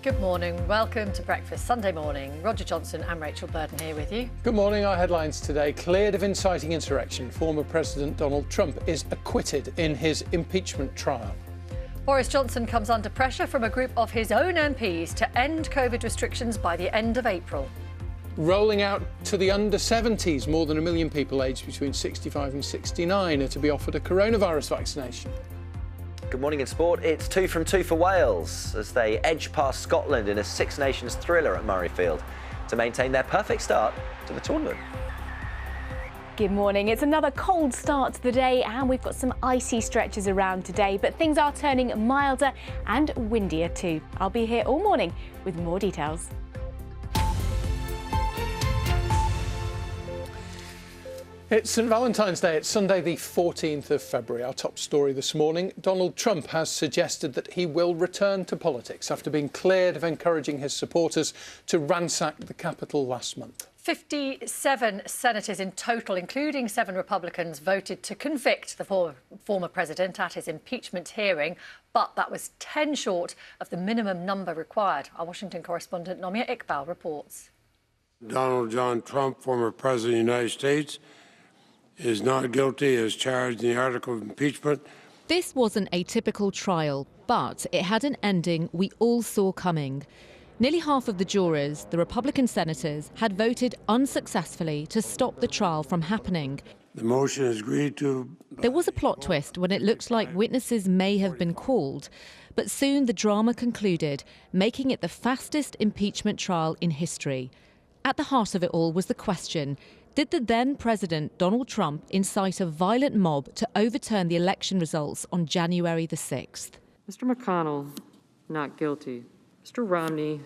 Good morning. Welcome to Breakfast Sunday morning. Roger Johnson and Rachel Burden here with you. Good morning. Our headlines today. Cleared of inciting insurrection, former President Donald Trump is acquitted in his impeachment trial. Boris Johnson comes under pressure from a group of his own MPs to end COVID restrictions by the end of April. Rolling out to the under-70s, more than 1 million people aged between 65 and 69 are to be offered a coronavirus vaccination. Good morning in sport. It's 2 from 2 for Wales as they edge past Scotland in a Six Nations thriller at Murrayfield to maintain their perfect start to the tournament. Good morning. It's another cold start to the day and we've got some icy stretches around today, but things are turning milder and windier too. I'll be here all morning with more details. It's St Valentine's Day. It's Sunday the 14th of February. Our top story this morning. Donald Trump has suggested that he will return to politics after being cleared of encouraging his supporters to ransack the Capitol last month. 57 senators in total, including 7 Republicans, voted to convict the former president at his impeachment hearing, but that was 10 short of the minimum number required. Our Washington correspondent Nomia Iqbal reports. Donald John Trump, former president of the United States, is not guilty as charged in the article of impeachment. This wasn't a typical trial, but it had an ending we all saw coming. Nearly half of the jurors, the Republican senators, had voted unsuccessfully to stop the trial from happening. The motion is agreed to. There was a plot twist when it looked like witnesses may have been called, but soon the drama concluded, making it the fastest impeachment trial in history. At the heart of it all was the question: did the then President Donald Trump incite a violent mob to overturn the election results on January the 6th? Mr. McConnell, not guilty. Mr. Romney,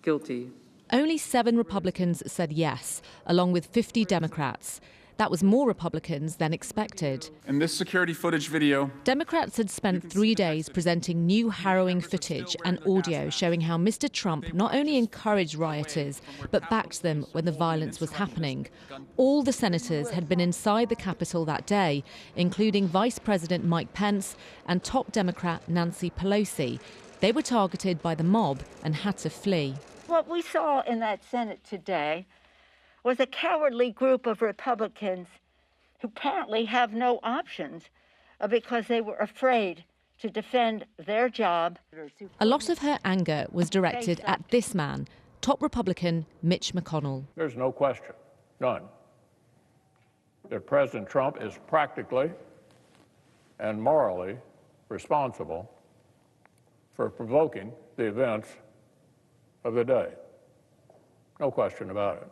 guilty. Only 7 Republicans said yes, along with 50 Democrats. That was more Republicans than expected. In this security footage video, Democrats had spent 3 days presenting new harrowing footage and audio showing how Mr. Trump not only encouraged rioters, but backed them when the violence was happening. All the senators had been inside the Capitol that day, including Vice President Mike Pence and top Democrat Nancy Pelosi. They were targeted by the mob and had to flee. What we saw in that Senate today was a cowardly group of Republicans who apparently have no options because they were afraid to defend their job. A lot of her anger was directed at this man, top Republican Mitch McConnell. There's no question, none, that President Trump is practically and morally responsible for provoking the events of the day. No question about it.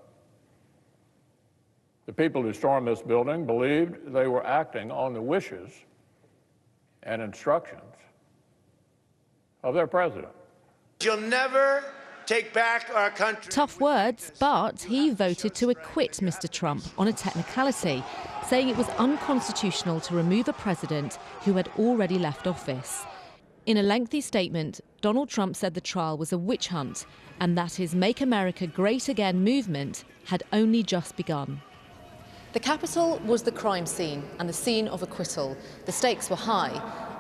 The people who stormed this building believed they were acting on the wishes and instructions of their president. You'll never take back our country. Tough words, but he voted to acquit Mr. Trump on a technicality, saying it was unconstitutional to remove a president who had already left office. In a lengthy statement, Donald Trump said the trial was a witch hunt and that his Make America Great Again movement had only just begun. The Capitol was the crime scene and the scene of acquittal. The stakes were high.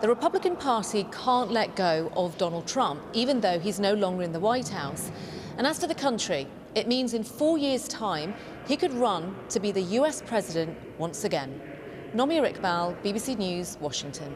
The Republican Party can't let go of Donald Trump, even though he's no longer in the White House. And as for the country, it means in 4 years' time, he could run to be the US president once again. Nomia Iqbal, BBC News, Washington.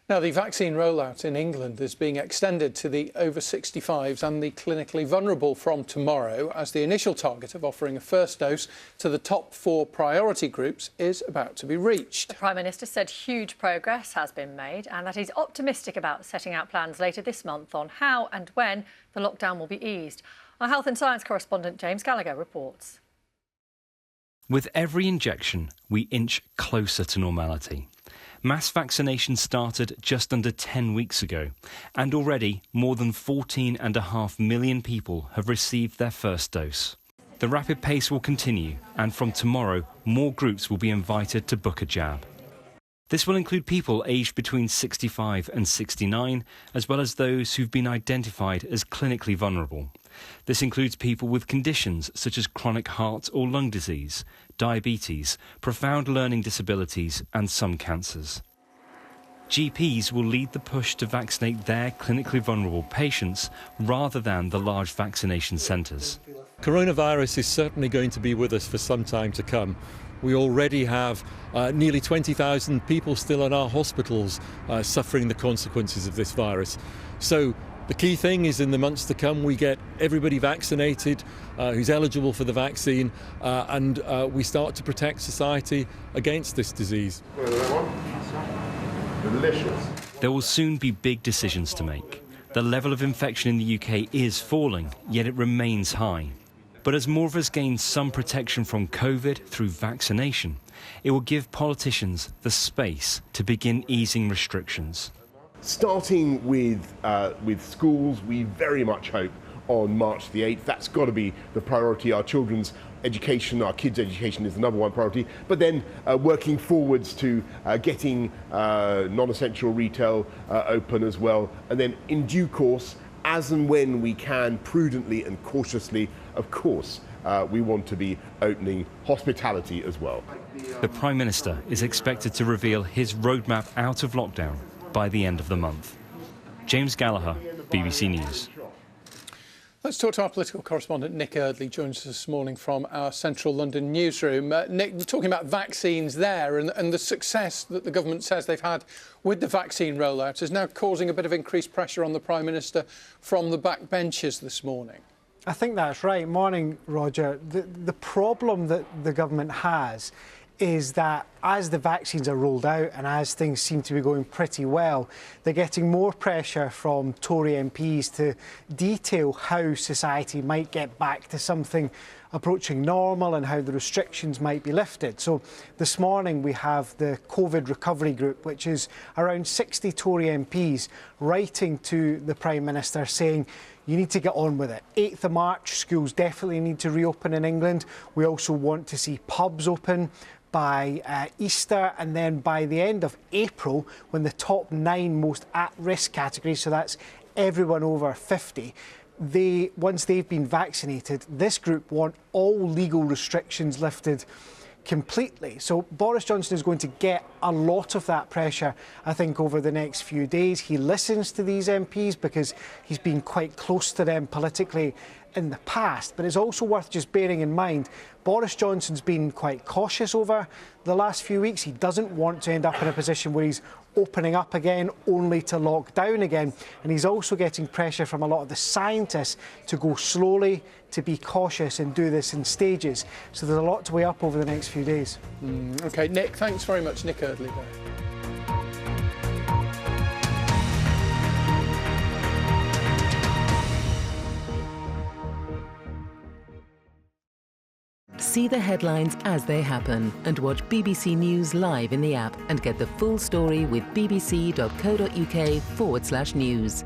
Now, the vaccine rollout in England is being extended to the over 65s and the clinically vulnerable from tomorrow, as the initial target of offering a first dose to the top 4 priority groups is about to be reached. The Prime Minister said huge progress has been made and that he's optimistic about setting out plans later this month on how and when the lockdown will be eased. Our health and science correspondent James Gallagher reports. With every injection, we inch closer to normality. Mass vaccination started just under 10 weeks ago, and already more than 14.5 million people have received their first dose. The rapid pace will continue, and from tomorrow, more groups will be invited to book a jab. This will include people aged between 65 and 69, as well as those who've been identified as clinically vulnerable. This includes people with conditions such as chronic heart or lung disease, diabetes, profound learning disabilities and some cancers. GPs will lead the push to vaccinate their clinically vulnerable patients rather than the large vaccination centres. Coronavirus is certainly going to be with us for some time to come. We already have nearly 20,000 people still in our hospitals suffering the consequences of this virus. So the key thing is in the months to come we get everybody vaccinated who's eligible for the vaccine and we start to protect society against this disease. Delicious. There will soon be big decisions to make. The level of infection in the UK is falling, yet it remains high. But as more of us gain some protection from COVID through vaccination, it will give politicians the space to begin easing restrictions. Starting with schools, we very much hope on March the 8th. That's got to be the priority. Our children's education, our kids' education is the number one priority. But then working forwards to getting non-essential retail open as well. And then in due course, as and when we can, prudently and cautiously, of course, we want to be opening hospitality as well. The Prime Minister is expected to reveal his roadmap out of lockdown by the end of the month. James Gallagher, BBC News. Let's talk to our political correspondent Nick Eardley, joins us this morning from our central London newsroom. Nick, we're talking about vaccines there and the success that the government says they've had with the vaccine rollout is now causing a bit of increased pressure on the Prime Minister from the backbenches this morning. I think that's right. Morning, Roger. The problem that the government has is that as the vaccines are rolled out and as things seem to be going pretty well, they're getting more pressure from Tory MPs to detail how society might get back to something approaching normal and how the restrictions might be lifted. So this morning we have the COVID recovery group, which is around 60 Tory MPs writing to the Prime Minister saying, you need to get on with it. 8th of March, schools definitely need to reopen in England. We also want to see pubs open by Easter, and then by the end of April, when the top 9 most at-risk categories, so that's everyone over 50, once they've been vaccinated, this group want all legal restrictions lifted completely. So Boris Johnson is going to get a lot of that pressure, I think, over the next few days. He listens to these MPs because he's been quite close to them politically in the past. But it's also worth just bearing in mind, Boris Johnson's been quite cautious over the last few weeks. He doesn't want to end up in a position where he's opening up again only to lock down again. And he's also getting pressure from a lot of the scientists to go slowly, to be cautious and do this in stages. So there's a lot to weigh up over the next few days. OK, Nick, thanks very much. Nick Eardley there. See the headlines as they happen and watch BBC News live in the app and get the full story with bbc.co.uk/news.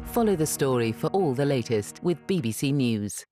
Follow the story for all the latest with BBC News.